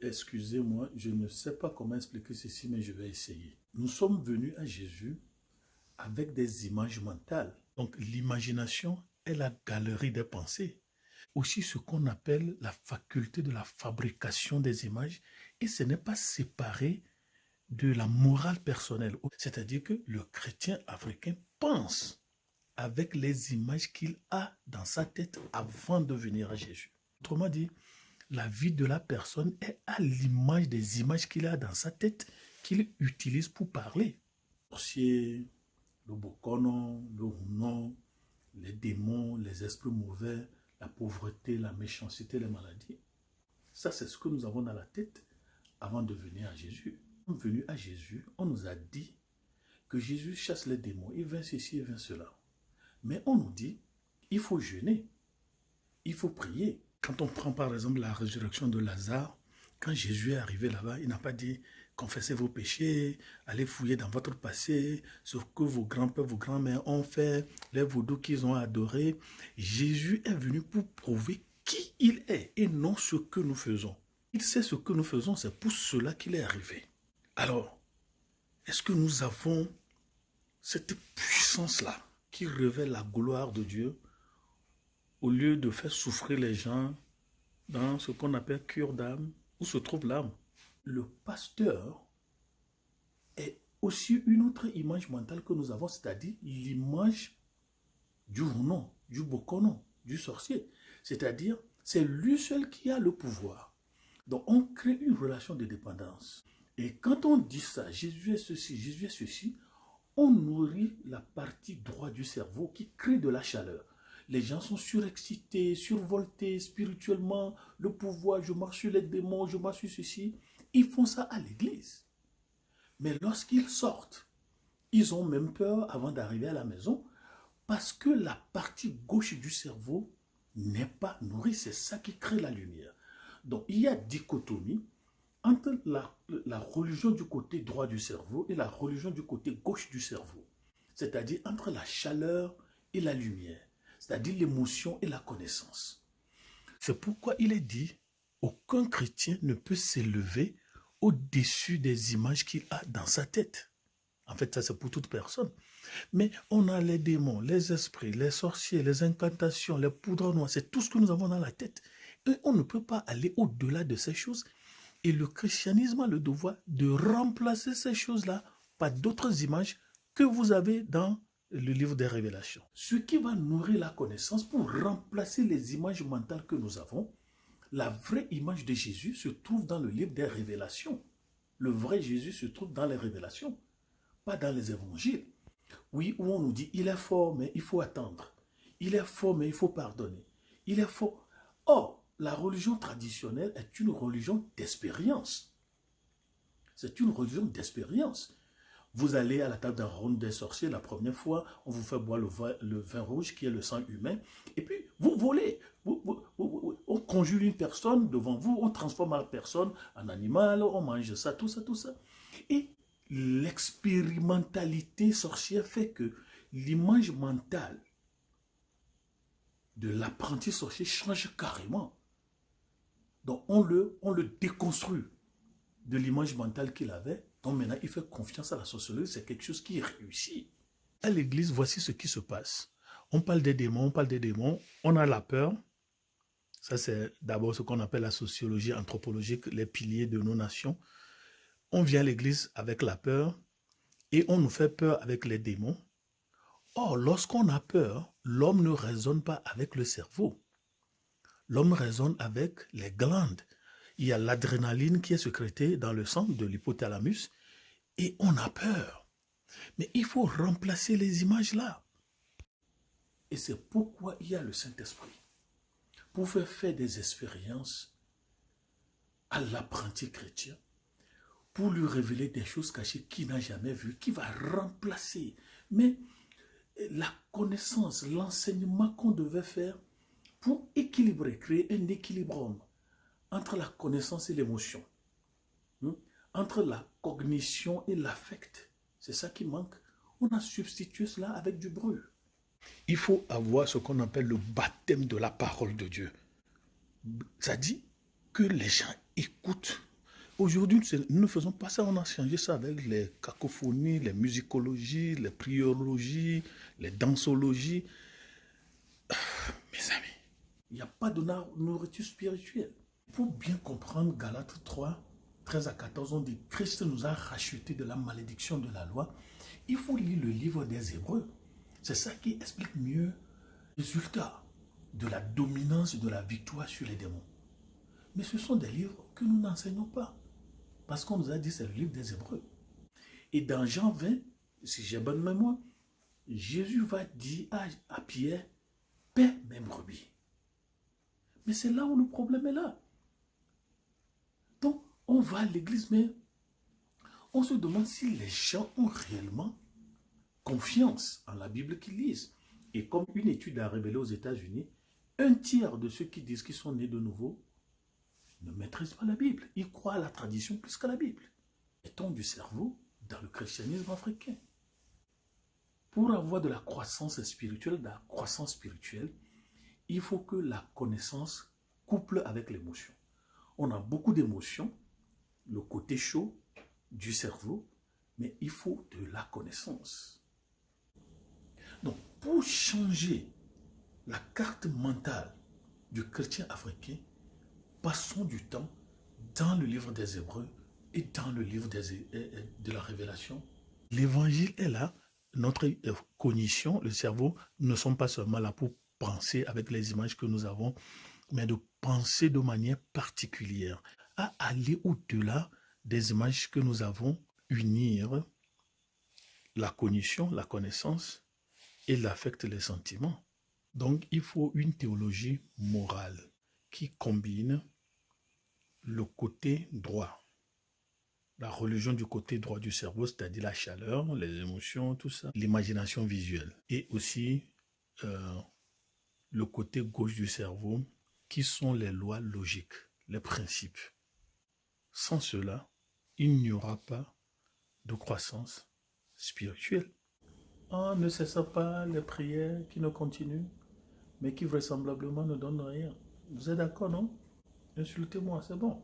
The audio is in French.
Excusez-moi, je ne sais pas comment expliquer ceci, mais je vais essayer. Nous sommes venus à Jésus avec des images mentales. Donc l'imagination est la galerie des pensées. Aussi ce qu'on appelle la faculté de la fabrication des images, et ce n'est pas séparé de la morale personnelle. C'est-à-dire que le chrétien africain pense avec les images qu'il a dans sa tête avant de venir à Jésus. Autrement dit, la vie de la personne est à l'image des images qu'il a dans sa tête qu'il utilise pour parler. Le sorcier, le bokono, le hunon, les démons, les esprits mauvais, la pauvreté, la méchanceté, les maladies. Ça, c'est ce que nous avons dans la tête avant de venir à Jésus. Nous sommes venus à Jésus, on nous a dit que Jésus chasse les démons, il vient ceci, il vient cela. Mais on nous dit, il faut jeûner, il faut prier. Quand on prend par exemple la résurrection de Lazare, quand Jésus est arrivé là-bas, il n'a pas dit confessez vos péchés, allez fouiller dans votre passé, ce que vos grands-pères, vos grands-mères ont fait, les vaudous qu'ils ont adorés. Jésus est venu pour prouver qui il est et non ce que nous faisons. Il sait ce que nous faisons, c'est pour cela qu'il est arrivé. Alors, est-ce que nous avons cette puissance-là qui révèle la gloire de Dieu au lieu de faire souffrir les gens dans ce qu'on appelle cure d'âme, où se trouve l'âme? Le pasteur est aussi une autre image mentale que nous avons, c'est-à-dire l'image du hunon, du bokono, du sorcier. C'est-à-dire, c'est lui seul qui a le pouvoir. Donc, on crée une relation de dépendance. Et quand on dit ça, Jésus est ceci, Jésus est ceci, on nourrit la partie droite du cerveau qui crée de la chaleur. Les gens sont surexcités, survoltés spirituellement, le pouvoir, je marche sur les démons, je marche sur ceci. Ils font ça à l'église. Mais lorsqu'ils sortent, ils ont même peur avant d'arriver à la maison parce que la partie gauche du cerveau n'est pas nourrie. C'est ça qui crée la lumière. Donc il y a dichotomie entre la religion du côté droit du cerveau et la religion du côté gauche du cerveau. C'est-à-dire entre la chaleur et la lumière. C'est-à-dire l'émotion et la connaissance. C'est pourquoi il est dit, aucun chrétien ne peut s'élever au-dessus des images qu'il a dans sa tête. En fait, ça c'est pour toute personne. Mais on a les démons, les esprits, les sorciers, les incantations, les poudres noires, c'est tout ce que nous avons dans la tête. Et on ne peut pas aller au-delà de ces choses. Et le christianisme a le devoir de remplacer ces choses-là par d'autres images que vous avez dans le livre des Révélations. Ce qui va nourrir la connaissance pour remplacer les images mentales que nous avons, la vraie image de Jésus se trouve dans le livre des Révélations. Le vrai Jésus se trouve dans les Révélations, pas dans les évangiles. Oui, où on nous dit, il est fort, mais il faut attendre. Il est fort, mais il faut pardonner. Il est fort. Or, la religion traditionnelle est une religion d'expérience. C'est une religion d'expérience. Vous allez à la table d'un ronde des sorciers, la première fois, on vous fait boire le vin rouge qui est le sang humain, et puis vous volez. On conjure une personne devant vous, on transforme la personne en animal, on mange ça, tout ça, tout ça. Et l'expérimentalité sorcière fait que l'image mentale de l'apprenti sorcier change carrément. Donc on le déconstruit de l'image mentale qu'il avait. Donc maintenant, il fait confiance à la sorcellerie, c'est quelque chose qui réussit. À l'église, voici ce qui se passe. On parle des démons, on a la peur. Ça, c'est d'abord ce qu'on appelle la sociologie anthropologique, les piliers de nos nations. On vient à l'église avec la peur et on nous fait peur avec les démons. Or, lorsqu'on a peur, l'homme ne raisonne pas avec le cerveau. L'homme raisonne avec les glandes. Il y a l'adrénaline qui est sécrétée dans le sang de l'hypothalamus et on a peur. Mais il faut remplacer les images là. Et c'est pourquoi il y a le Saint-Esprit. Pour faire des expériences à l'apprenti chrétien, pour lui révéler des choses cachées qu'il n'a jamais vues, qui va remplacer. Mais la connaissance, l'enseignement qu'on devait faire pour équilibrer, créer un équilibre entre la connaissance et l'émotion, entre la cognition et l'affect. C'est ça qui manque. On a substitué cela avec du bruit. Il faut avoir ce qu'on appelle le baptême de la parole de Dieu. Ça dit que les gens écoute. Aujourd'hui, nous ne faisons pas ça, on a changé ça avec les cacophonies, les musicologies, les priologies, les dansologies. Mes amis, il n'y a pas de nourriture spirituelle. Pour bien comprendre Galates 3, 13 à 14, on dit Christ nous a rachetés de la malédiction de la loi. Il faut lire le livre des Hébreux. C'est ça qui explique mieux le résultat de la dominance et de la victoire sur les démons. Mais ce sont des livres que nous n'enseignons pas. Parce qu'on nous a dit c'est le livre des Hébreux. Et dans Jean 20, si j'ai bonne mémoire, Jésus va dire à Pierre, paie mes brebis. Mais c'est là où le problème est là. Donc, on va à l'église, mais on se demande si les gens ont réellement confiance en la Bible qu'ils lisent. Et comme une étude a révélé aux États-Unis, un tiers de ceux qui disent qu'ils sont nés de nouveau ne maîtrisent pas la Bible. Ils croient à la tradition plus qu'à la Bible. Mettons du cerveau dans le christianisme africain. Pour avoir de la croissance spirituelle, il faut que la connaissance couple avec l'émotion. On a beaucoup d'émotions, le côté chaud du cerveau, mais il faut de la connaissance. Donc, pour changer la carte mentale du chrétien africain, passons du temps dans le livre des Hébreux et dans le livre de la Révélation. L'évangile est là. Notre cognition, le cerveau, ne sont pas seulement là pour penser avec les images que nous avons, mais de penser de manière particulière, à aller au-delà des images que nous avons, unir la cognition, la connaissance et l'affect, les sentiments. Donc, il faut une théologie morale qui combine le côté droit, la religion du côté droit du cerveau, c'est-à-dire la chaleur, les émotions, tout ça, l'imagination visuelle, et aussi le côté gauche du cerveau, qui sont les lois logiques, les principes. Sans cela, il n'y aura pas de croissance spirituelle. On ne cesse pas les prières qui ne continuent, mais qui vraisemblablement ne donnent rien. Vous êtes d'accord, non? Insultez-moi, c'est bon.